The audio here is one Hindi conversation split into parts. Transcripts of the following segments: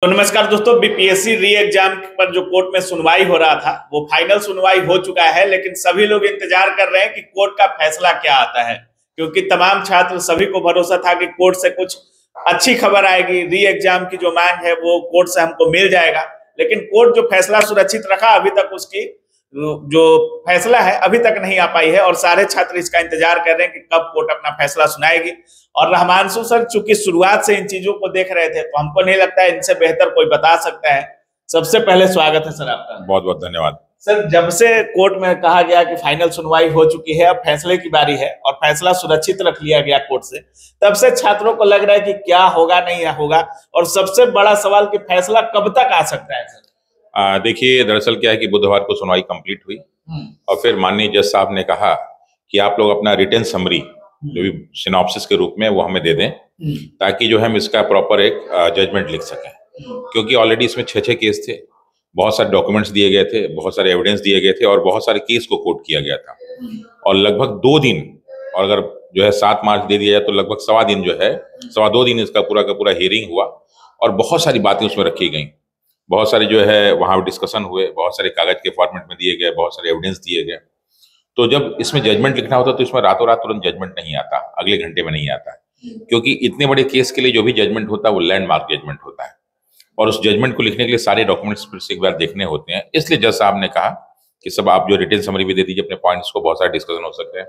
तो नमस्कार दोस्तों, बीपीएससी री एग्जाम पर जो कोर्ट में सुनवाई हो रहा था वो फाइनल सुनवाई हो चुका है। लेकिन सभी लोग इंतजार कर रहे हैं कि कोर्ट का फैसला क्या आता है, क्योंकि तमाम छात्र सभी को भरोसा था कि कोर्ट से कुछ अच्छी खबर आएगी, री एग्जाम की जो मांग है वो कोर्ट से हमको मिल जाएगा। लेकिन कोर्ट जो फैसला सुरक्षित रखा, अभी तक उसकी जो फैसला है अभी तक नहीं आ पाई है और सारे छात्र इसका इंतजार कर रहे हैं कि कब कोर्ट अपना फैसला सुनाएगी। और रहमांशु सर चूंकि शुरुआत से इन चीजों को देख रहे थे तो हमको नहीं लगता है इनसे बेहतर कोई बता सकता है। सबसे पहले स्वागत है सर आपका। बहुत बहुत धन्यवाद सर। जब से कोर्ट में कहा गया कि फाइनल सुनवाई हो चुकी है, अब फैसले की बारी है और फैसला सुरक्षित रख लिया गया कोर्ट से, तब से छात्रों को लग रहा है कि क्या होगा नहीं होगा, और सबसे बड़ा सवाल कि फैसला कब तक आ सकता है सर। देखिए, दरअसल क्या है कि बुधवार को सुनवाई कंप्लीट हुई और फिर माननीय जज साहब ने कहा कि आप लोग अपना रिटन समरी जो भी सिनॉप्सिस के रूप में वो हमें दे दें, ताकि जो है हम इसका प्रॉपर एक जजमेंट लिख सकें। क्योंकि ऑलरेडी इसमें 6 केस थे, बहुत सारे डॉक्यूमेंट्स दिए गए थे, बहुत सारे एविडेंस दिए गए थे और बहुत सारे केस को कोट किया गया था। और लगभग 2 दिन, और अगर जो है 7 मार्च दे दिया जाए तो लगभग सवा दिन जो है, 2.25 दिन इसका पूरा का पूरा हियरिंग हुआ और बहुत सारी बातें उसमें रखी गई। बहुत सारे जो है वहाँ डिस्कशन हुए, बहुत सारे कागज के फॉर्मेट में दिए गए, बहुत सारे एविडेंस दिए गए। तो जब इसमें जजमेंट लिखना होता है तो इसमें रातों रात तुरंत जजमेंट नहीं आता, अगले घंटे में नहीं आता है। क्योंकि इतने बड़े केस के लिए जो भी जजमेंट होता है वो लैंडमार्क जजमेंट होता है और उस जजमेंट को लिखने के लिए सारे डॉक्यूमेंट्स फिर से एक बार देखने होते हैं। इसलिए जज साहब ने कहा कि सब आप जो रिटन समरी भी दे दीजिए अपने पॉइंट्स को, बहुत सारे डिस्कशन हो सकते हैं।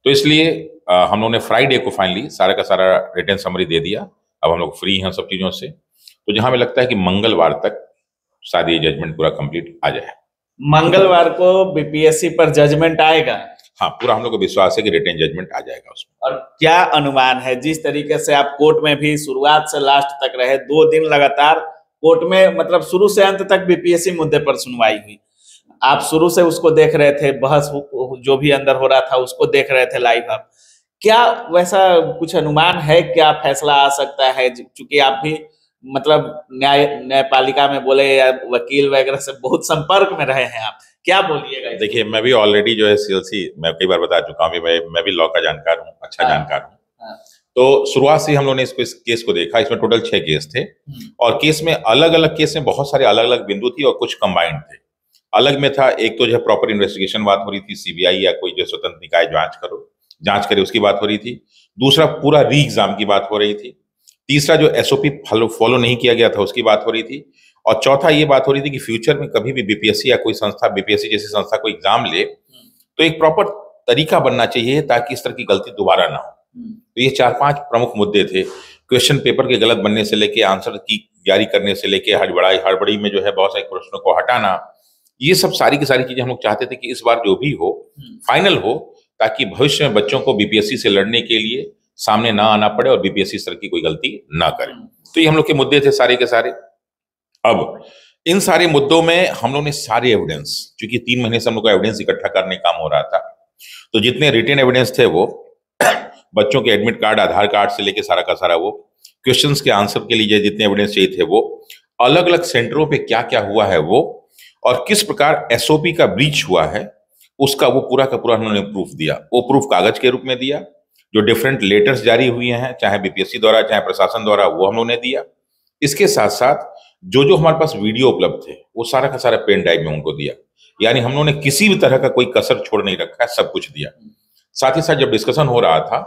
तो इसलिए हम लोगों ने फ्राइडे को फाइनली सारा का सारा रिटन समरी दे दिया। अब हम लोग फ्री हैं सब चीज़ों से। तो जहाँ हमें लगता है कि मंगलवार तक शायद ये जजमेंट पूरा कंप्लीट आ जाए। मंगलवार को बीपीएससी पर जजमेंट आएगा? हाँ, पूरा हम लोग को विश्वास है कि रिटन जजमेंट आ जाएगा उसमें। और क्या अनुमान है, जिस तरीके से आप कोर्ट में भी शुरुआत से लास्ट तक रहे, 2 दिन लगातार कोर्ट में, मतलब शुरू से अंत तक बीपीएससी मुद्दे पर सुनवाई हुई, आप शुरू से उसको देख रहे थे, बहस जो भी अंदर हो रहा था उसको देख रहे थे लाइव। आप क्या वैसा कुछ अनुमान है, क्या फैसला आ सकता है? चूंकि आप भी मतलब न्यायपालिका में बोले या वकील वगैरह से बहुत संपर्क में रहे हैं, आप क्या बोलिएगा? देखिए, मैं भी ऑलरेडी जो है सीएलसी, मैं कई बार बता चुका हूँ, मैं भी लॉ का जानकार हूँ, अच्छा जानकार हूँ। तो शुरुआत से हम लोगों ने इस केस को देखा। इसमें टोटल 6 केस थे और केस में अलग अलग केस में बहुत सारे अलग अलग बिंदु थी और कुछ कंबाइंड थे। अलग में था, एक तो जो है प्रॉपर इन्वेस्टिगेशन बात हो रही थी, सीबीआई या कोई जो स्वतंत्र निकाय जांच करे उसकी बात हो रही थी। दूसरा पूरा री एग्जाम की बात हो रही थी। तीसरा जो एसओपी फॉलो नहीं किया गया था उसकी बात हो रही थी। और चौथा ये बात हो रही थी कि फ्यूचर में कभी भी बीपीएससी या कोई संस्था, बीपीएससी जैसी संस्था कोई एग्जाम ले तो एक प्रॉपर तरीका बनना चाहिए ताकि इस तरह की गलती दोबारा ना हो। तो ये 4-5 प्रमुख मुद्दे थे। क्वेश्चन पेपर के गलत बनने से लेके आंसर की जारी करने से लेके हड़बड़ी में जो है बहुत सारे प्रश्नों को हटाना, ये सब सारी की सारी चीजें हम लोग चाहते थे कि इस बार जो भी हो फाइनल हो, ताकि भविष्य में बच्चों को बीपीएससी से लड़ने के लिए सामने ना आना पड़े और बीपीएससी इस तरह की कोई गलती ना करे। तो ये हम लोग के मुद्दे थे सारे के सारे। अब इन सारे मुद्दों में हम लोग ने सारे एविडेंस, क्योंकि 3 महीने से हम लोग का एविडेंस इकट्ठा करने का काम हो रहा था, तो जितने रिटेन एविडेंस थे वो बच्चों के एडमिट कार्ड, आधार कार्ड से लेके सारा का सारा, वो क्वेश्चंस के आंसर के लिए जितने एविडेंस चाहिए थे वो, अलग अलग सेंटरों पे क्या क्या हुआ है वो, और किस प्रकार एसओपी का ब्रीच हुआ है उसका वो पूरा का पूरा उन्होंने प्रूफ दिया। वो प्रूफ कागज के रूप में दिया, जो डिफरेंट लेटर्स जारी हुए हैं चाहे बीपीएससी द्वारा चाहे प्रशासन द्वारा, वो हम लोगों ने दिया। इसके साथ साथ जो हमारे पास वीडियो उपलब्ध थे वो सारा का सारा पेन ड्राइव में उनको दिया। यानी हम लोगों ने किसी भी तरह का कोई कसर छोड़ नहीं रखा है, सब कुछ दिया। साथ ही साथ जब डिस्कशन हो रहा था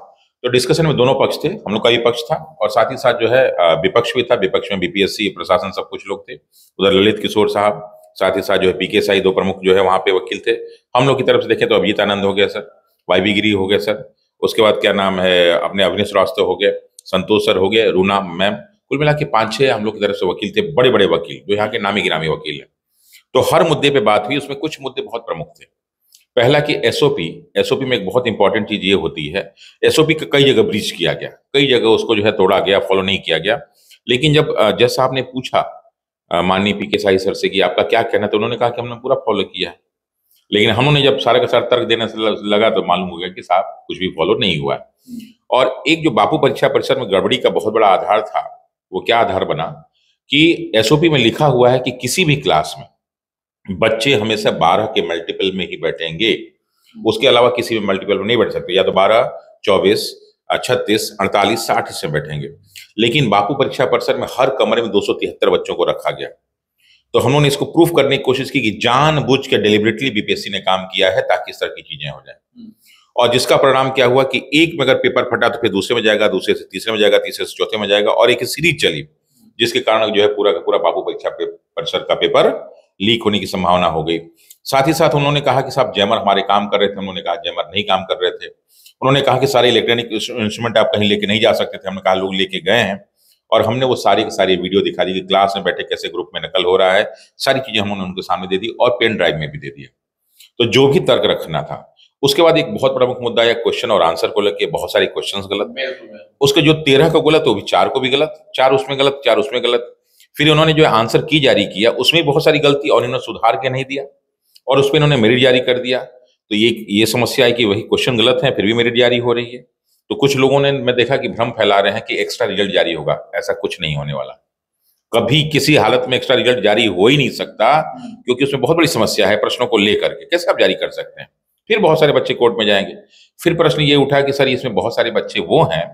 तो डिस्कशन में दोनों पक्ष थे, हम लोग का भी पक्ष था और साथ ही साथ जो है विपक्ष भी था। विपक्ष में बीपीएससी, प्रशासन, सब कुछ लोग थे। उधर ललित किशोर साहब, साथ ही साथ जो है पीके साई, 2 प्रमुख जो है वहां पे वकील थे। हम लोग की तरफ से देखें तो अभिजीत आनंद हो गया सर, वाईबी गिरी हो गया सर, उसके बाद क्या नाम है अपने अवनीश श्रीवास्तव हो गए, संतोष सर हो गए, रूना मैम, कुल मिला के 5-6 हम लोग की तरफ से वकील थे, बड़े बड़े वकील जो यहाँ के नामी गिरामी वकील हैं। तो हर मुद्दे पे बात हुई। उसमें कुछ मुद्दे बहुत प्रमुख थे। पहला कि एसओपी में एक बहुत इंपॉर्टेंट चीज ये होती है, एसओपी का कई जगह ब्रीच किया गया, कई जगह उसको जो है तोड़ा गया, फॉलो नहीं किया गया। लेकिन जब जज साहब ने पूछा माननीय पीके साई सर से कि आपका क्या कहना, तो उन्होंने कहा कि हमने पूरा फॉलो किया है। लेकिन हमने जब सारा का सारा तर्क देने से लगा तो मालूम हो गया कि साहब कुछ भी फॉलो नहीं हुआ है। और एक जो बापू परीक्षा परिषद में गड़बड़ी का बहुत बड़ा आधार था, वो क्या आधार बना कि एसओपी में लिखा हुआ है कि किसी भी क्लास में बच्चे हमेशा 12 के मल्टीपल में ही बैठेंगे, उसके अलावा किसी भी मल्टीपल में नहीं बैठ सकते। या तो 12, 24, 36, 48, 60 इसमें बैठेंगे। लेकिन बापू परीक्षा परिसर में हर कमरे में 273 बच्चों को रखा गया। तो हम लोगों ने इसको प्रूफ करने की कोशिश की कि जानबूझ के डेलिबरेटली बीपीएससी ने काम किया है ताकि इस तरह की चीजें हो जाए। और जिसका परिणाम क्या हुआ कि एक में अगर पेपर फटा तो फिर दूसरे में जाएगा, दूसरे से तीसरे में जाएगा, तीसरे से चौथे में जाएगा, और एक सीरीज चली, जिसके कारण जो है पूरा का पूरा बापू परीक्षा परिसर का पेपर लीक होने की संभावना हो गई। साथ ही साथ उन्होंने कहा कि साहब जैमर हमारे काम कर रहे थे। उन्होंने कहा जैमर नहीं काम कर रहे थे। उन्होंने कहा कि सारे इलेक्ट्रॉनिक इंस्ट्रूमेंट आप कहीं लेके नहीं जा सकते थे। हमने कहा लोग लेके गए हैं, और हमने वो सारी की सारी वीडियो दिखा दी कि क्लास में बैठे कैसे ग्रुप में नकल हो रहा है। सारी चीजें हमने उनके सामने दे दी और पेन ड्राइव में भी दे दिया। तो जो भी तर्क रखना था। उसके बाद एक बहुत प्रमुख मुद्दा है क्वेश्चन और आंसर को लेकर बहुत सारे क्वेश्चंस गलत। उसके जो 13 का गलत, वो भी 4 को भी गलत, 4 उसमें गलत, 4 उसमें गलत। फिर उन्होंने जो आंसर की जारी किया उसमें बहुत सारी गलती और इन्होंने सुधार के नहीं दिया, और उस पर इन्होंने मेरिट जारी कर दिया। तो ये समस्या है कि वही क्वेश्चन गलत है फिर भी मेरिट जारी हो रही है। तो कुछ लोगों ने मैं देखा कि भ्रम फैला रहे हैं कि एक्स्ट्रा रिजल्ट जारी होगा। ऐसा कुछ नहीं होने वाला। कभी किसी हालत में एक्स्ट्रा रिजल्ट जारी हो ही नहीं सकता, क्योंकि उसमें बहुत बड़ी समस्या है प्रश्नों को लेकर के। कैसे आप जारी कर सकते हैं? फिर बहुत सारे बच्चे कोर्ट में जाएंगे। फिर प्रश्न ये उठा कि सर इसमें बहुत सारे बच्चे वो हैं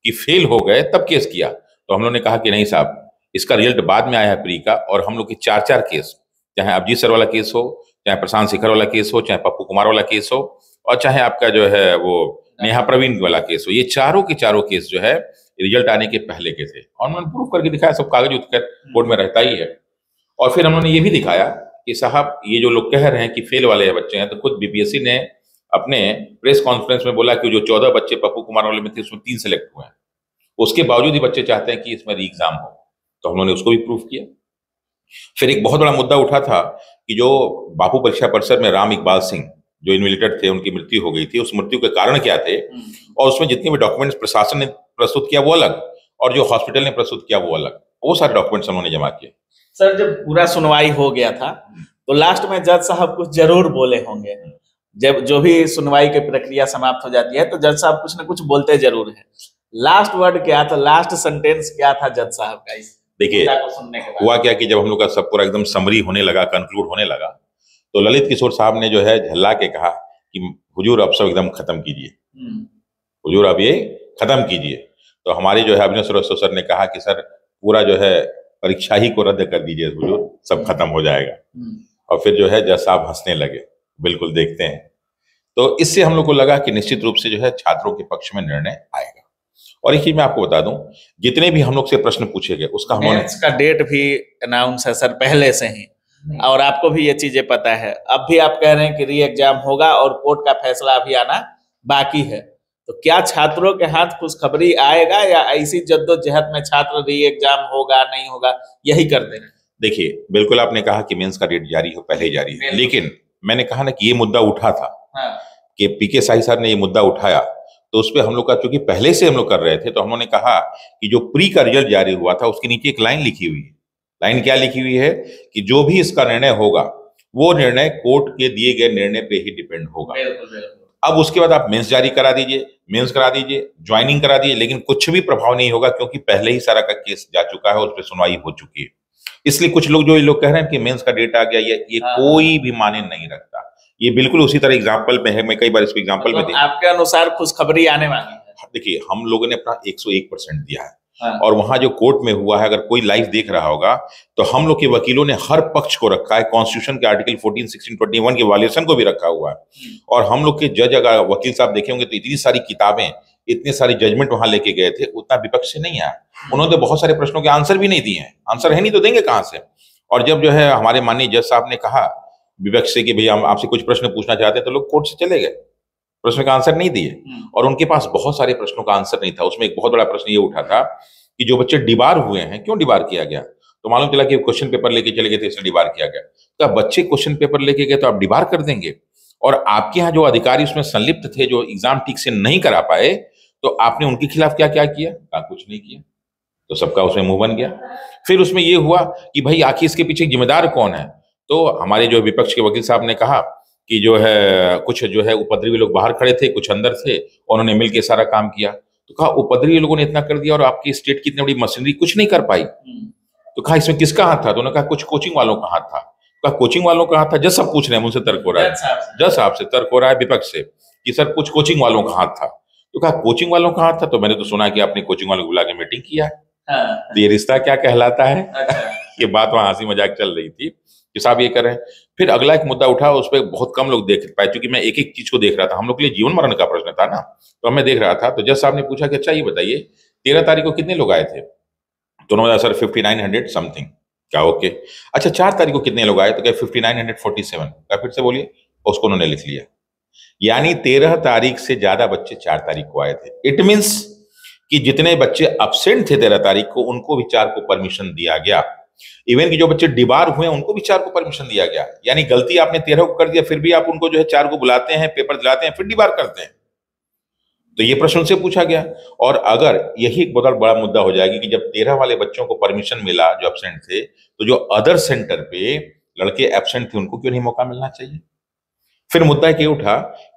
कि फेल हो गए तब केस किया। तो हम लोगों ने कहा कि नहीं साहब, इसका रिजल्ट बाद में आया है प्री का, और हम लोग की 4-4 केस, चाहे अभिजीत सर वाला केस हो, चाहे प्रशांत शेखर वाला केस हो, चाहे पप्पू कुमार वाला केस हो, और चाहे आपका जो है वो नेहा प्रवीण वाला केस हो, ये चारों के चारों केस जो है रिजल्ट आने के पहले के थे। और उन्होंने प्रूफ करके दिखाया, सब कागज उत्तर बोर्ड में रहता ही है। और फिर उन्होंने ये भी दिखाया कि साहब ये जो लोग कह रहे हैं कि फेल वाले बच्चे हैं, तो खुद बीपीएससी ने अपने प्रेस कॉन्फ्रेंस में बोला कि जो 14 बच्चे पप्पू कुमार वाले में थे उसमें 3 सेलेक्ट हुए हैं। उसके बावजूद ही बच्चे चाहते हैं कि इसमें री एग्जाम हो। तो हम लोगों ने उसको भी प्रूफ किया। फिर एक बहुत बड़ा मुद्दा उठा था कि जो बापू परीक्षा परिसर में राम इकबाल सिंह जो इनविजिलेटर थे, उनकी मृत्यु हो गई थी, उस मृत्यु के कारण क्या थे, और उसमें जितने भी डॉक्यूमेंट्स प्रशासन ने प्रस्तुत किया वो अलग, और जो हॉस्पिटल ने प्रस्तुत किया वो अलग। वो सारे डॉक्यूमेंट्स उन्होंने जमा किए। सर जब पूरा सुनवाई हो गया था तो लास्ट में जज साहब कुछ जरूर बोले होंगे। जब जो भी सुनवाई की प्रक्रिया समाप्त हो जाती है तो जज साहब कुछ न कुछ बोलते जरूर है। लास्ट वर्ड क्या था, लास्ट सेंटेंस क्या था जज साहब का? देखिए हुआ क्या कि जब हम लोग का सब पूरा एकदम समरी होने लगा, कंक्लूड होने लगा, तो ललित किशोर साहब ने जो है झल्ला के कहा कि हुजूर अब सब एकदम खत्म कीजिए, हुजूर अब ये खत्म कीजिए। तो हमारे जो है अभिनव श्रीवास्तव सर ने कहा कि सर पूरा जो है परीक्षा ही को रद्द कर दीजिए हुजूर, सब खत्म हो जाएगा। और फिर जो है जज साहब हंसने लगे। बिल्कुल देखते हैं। तो इससे हम लोग को लगा कि निश्चित रूप से जो है छात्रों के पक्ष में निर्णय आएगा। और एक चीज मैं आपको बता दूं, जितने भी हम लोग से प्रश्न पूछे गए उसका हमने का डेट भी अनाउंस है सर पहले से ही, और आपको भी ये चीजें पता है। अब भी आप कह रहे हैं कि री एग्जाम होगा और कोर्ट का फैसला अभी आना बाकी है। तो क्या छात्रों के हाथ खुशखबरी आएगा या ऐसी जद्दोजहद में छात्र री एग्जाम होगा नहीं होगा यही कर दें? देखिए बिल्कुल आपने कहा कि मेंस का डेट जारी हो, पहले ही जारी है, लेकिन मैंने कहा ना कि ये मुद्दा उठा था कि पीके साही साहब ने ये मुद्दा उठाया, तो उस पर हम लोग का चूंकि पहले से हम लोग कर रहे थे, तो हम लोगों ने कहा कि जो प्री का रिजल्ट जारी हुआ था उसके नीचे एक लाइन लिखी हुई है। लाइन क्या लिखी हुई है कि जो भी इसका निर्णय होगा वो निर्णय कोर्ट के दिए गए निर्णय पे ही डिपेंड होगा। अब उसके बाद आप मेंस जारी करा दीजिए, मेंस करा दीजिए, ज्वाइनिंग करा दीजिए, लेकिन कुछ भी प्रभाव नहीं होगा, क्योंकि पहले ही सारा का केस जा चुका है, उस पर सुनवाई हो चुकी है। इसलिए कुछ लोग जो ये लोग कह रहे हैं कि मेंस का डेट आ गया, ये कोई भी माने नहीं रखता। ये बिल्कुल उसी तरह एग्जाम्पल में है। मैं कई बार इसको एग्जाम्पल में आपके अनुसार खुशखबरी आने वाली है? देखिए हम लोगों ने अपना 101% दिया है। और वहां जो कोर्ट में हुआ है, अगर कोई लाइव देख रहा होगा तो हम लोग के वकीलों ने हर पक्ष को रखा है। कॉन्स्टिट्यूशन के आर्टिकल 14, 16, 21 के वायलेशन को भी रखा हुआ है। और हम लोग के जज, अगर वकील साहब देखे होंगे तो इतनी सारी किताबें, इतने सारी जजमेंट वहां लेके गए थे, उतना विपक्ष से नहीं आया। उन्होंने बहुत सारे प्रश्नों के आंसर भी नहीं दिए हैं। आंसर है नहीं तो देंगे कहां से? और जब जो है हमारे माननीय जज साहब ने कहा विपक्ष से कि भैया हम आपसे कुछ प्रश्न पूछना चाहते हैं, तो लोग कोर्ट से चले गए, प्रश्न का आंसर नहीं दिए। और उनके पास बहुत सारे प्रश्नों का आंसर नहीं था। उसमें एक बहुत बड़ा प्रश्न ये उठा था कि जो बच्चे डिबार हुए हैं, क्यों डिबार किया गया? तो मालूम चला कि क्वेश्चन पेपर लेके चले गए थे, इसलिए डिबार किया गया। तो अब बच्चे क्वेश्चन पेपर लेके गए तो आप डिबार कर देंगे, और आपके यहाँ जो अधिकारी उसमें संलिप्त थे, जो एग्जाम ठीक से नहीं करा पाए, तो आपने उनके खिलाफ क्या क्या किया? कुछ नहीं किया। तो सबका उसमें मुंह बन गया। फिर उसमें यह हुआ कि भाई आखिर इसके पीछे जिम्मेदार कौन है? तो हमारे जो विपक्ष के वकील साहब ने कहा कि जो है कुछ जो है उपद्रवी लोग बाहर खड़े थे, कुछ अंदर थे, उन्होंने मिलकर सारा काम किया। तो कहा उपद्रवी लोगों ने इतना कर दिया और आपकी स्टेट की इतनी बड़ी मशीनरी कुछ नहीं कर पाई। तो कहा इसमें किसका हाथ था? तो उन्होंने कहा कुछ कोचिंग वालों का हाथ था। कहा कोचिंग वालों का हाथ था? जज सब पूछ रहे हैं, मुझसे तर्क हो रहा है, जज साहब से तर्क हो रहा है विपक्ष से कि सर कुछ कोचिंग वालों का हाथ था। तो कहा कोचिंग वालों कहाँ था, तो मैंने तो सुना कि आपने कोचिंग वालों को बुला के मीटिंग किया है। हाँ। तो ये रिश्ता क्या कहलाता है? अच्छा। ये बात वहां हंसी मजाक चल रही थी कि साहब ये कर रहे हैं। फिर अगला एक मुद्दा उठा, उस पर बहुत कम लोग देख पाए, क्योंकि मैं एक एक चीज को देख रहा था, हम लोग के लिए जीवन मरण का प्रश्न था ना, तो मैं देख रहा था। तो जज साहब ने पूछा कि अच्छा ये बताइए 13 तारीख को कितने लोग आए थे? तो उन्होंने सर 5900 समथिंग। क्या ओके। अच्छा 4 तारीख को कितने लोग आए? तो क्या 5947। क्या फिर से बोलिए? उसको उन्होंने लिख लिया। यानी 13 तारीख से ज्यादा बच्चे 4 तारीख को आए थे। इट मीन्स कि जितने बच्चे अब्सेंट थे 13 तारीख को, उनको भी 4 को परमिशन दिया गया। इवन कि जो बच्चे डिबार हुए उनको भी 4 को परमिशन दिया गया। यानी गलती आपने 13 को कर दिया, फिर भी आप उनको जो है 4 को बुलाते हैं, पेपर दिलाते हैं, फिर डिबार करते हैं। तो ये प्रश्न उनसे पूछा गया। और अगर यही एक बहुत बड़ा मुद्दा हो जाएगी कि जब 13 वाले बच्चों को परमिशन मिला जो एब्सेंट थे, तो जो अदर सेंटर पे लड़के एब्सेंट थे उनको क्यों नहीं मौका मिलना चाहिए? फिर मुद्दा ये उठा,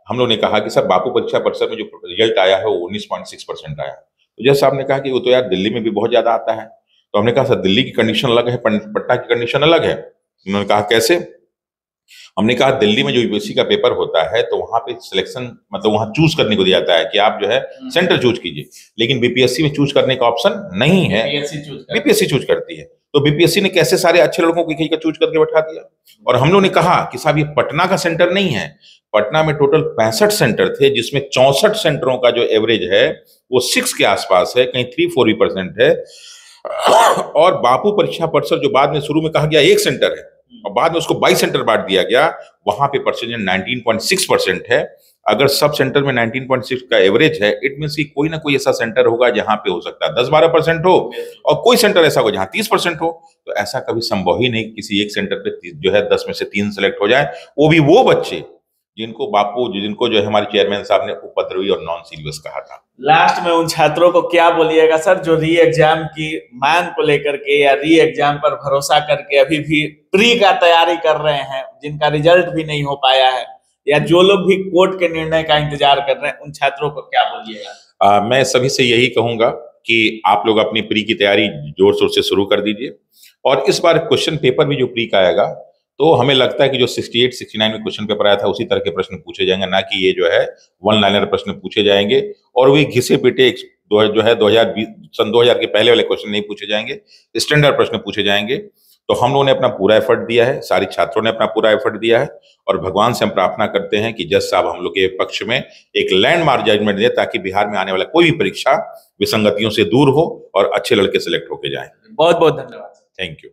हम लोग ने कहा कि सर बापू परीक्षा परिषद में जो रिजल्ट आया है वो 19.6% आया। तो जज साहब ने कहा कि वो तो यार दिल्ली में भी बहुत ज्यादा आता है। तो हमने कहा सर दिल्ली की कंडीशन अलग है, पटना की कंडीशन अलग है। उन्होंने कहा कैसे? हमने कहा दिल्ली में जो यूपीएससी का पेपर होता है तो वहां पे सिलेक्शन, मतलब वहां चूज करने को दिया जाता है कि आप जो है सेंटर चूज कीजिए, लेकिन बीपीएससी में चूज करने का ऑप्शन नहीं है, बीपीएससी चूज करती है। तो बीपीएससी ने कैसे सारे अच्छे लड़कों को एक चूज करके बैठा दिया। और हम लोग ने कहा कि साहब ये पटना का सेंटर नहीं है, पटना में टोटल 65 सेंटर थे, जिसमें 64 सेंटरों का जो एवरेज है वो 6 के आसपास है, कहीं 3-4% है। और बापू परीक्षा परिषद जो बाद में शुरू में कहा गया 1 सेंटर है और बाद में उसको 22 सेंटर बांट दिया गया, वहां पे परसेंटेज 19.6% है। अगर सब सेंटर में 19.6 का एवरेज है, इट मीन्स कि कोई ना कोई ऐसा सेंटर होगा जहां पे हो सकता है 10-12% हो, और कोई सेंटर ऐसा होगा जहां 30% हो। तो ऐसा कभी संभव ही नहीं किसी एक सेंटर पे जो है 10 में से 3 सेलेक्ट हो जाए, वो भी वो बच्चे जिनको जो है हमारे चेयरमैन साहब ने उपद्रवी और नॉन सीरियस कहा था। लास्ट में उन छात्रों को क्या बोलिएगा सर जो री एग्जाम की मांग को लेकर के या री एग्जाम पर भरोसा करके अभी भी प्री का तैयारी कर रहे हैं, जिनका रिजल्ट भी नहीं हो पाया है, या जो लोग भी कोर्ट के निर्णय का इंतजार कर रहे हैं, उन छात्रों को क्या बोलिएगा? मैं सभी से यही कहूंगा कि आप लोग अपनी प्री की तैयारी जोर शोर से शुरू कर दीजिए। और इस बार क्वेश्चन पेपर भी जो प्री का आएगा, तो हमें लगता है कि जो 68-69 में क्वेश्चन पेपर आया था उसी तरह के प्रश्न पूछे जाएंगे, ना कि ये जो है वन लाइनर प्रश्न पूछे जाएंगे। और वे घिसे पिटे जो है 2000 के पहले वाले क्वेश्चन नहीं पूछे जाएंगे, स्टैंडर्ड प्रश्न पूछे जाएंगे। तो हम लोगों ने अपना पूरा एफर्ट दिया है, सारी छात्रों ने अपना पूरा एफर्ट दिया है, और भगवान से हम प्रार्थना करते हैं कि जज साहब हम लोग के पक्ष में एक लैंडमार्क जजमेंट दे, ताकि बिहार में आने वाला कोई भी परीक्षा विसंगतियों से दूर हो और अच्छे लड़के सिलेक्ट होके जाएं। बहुत बहुत धन्यवाद। Thank you.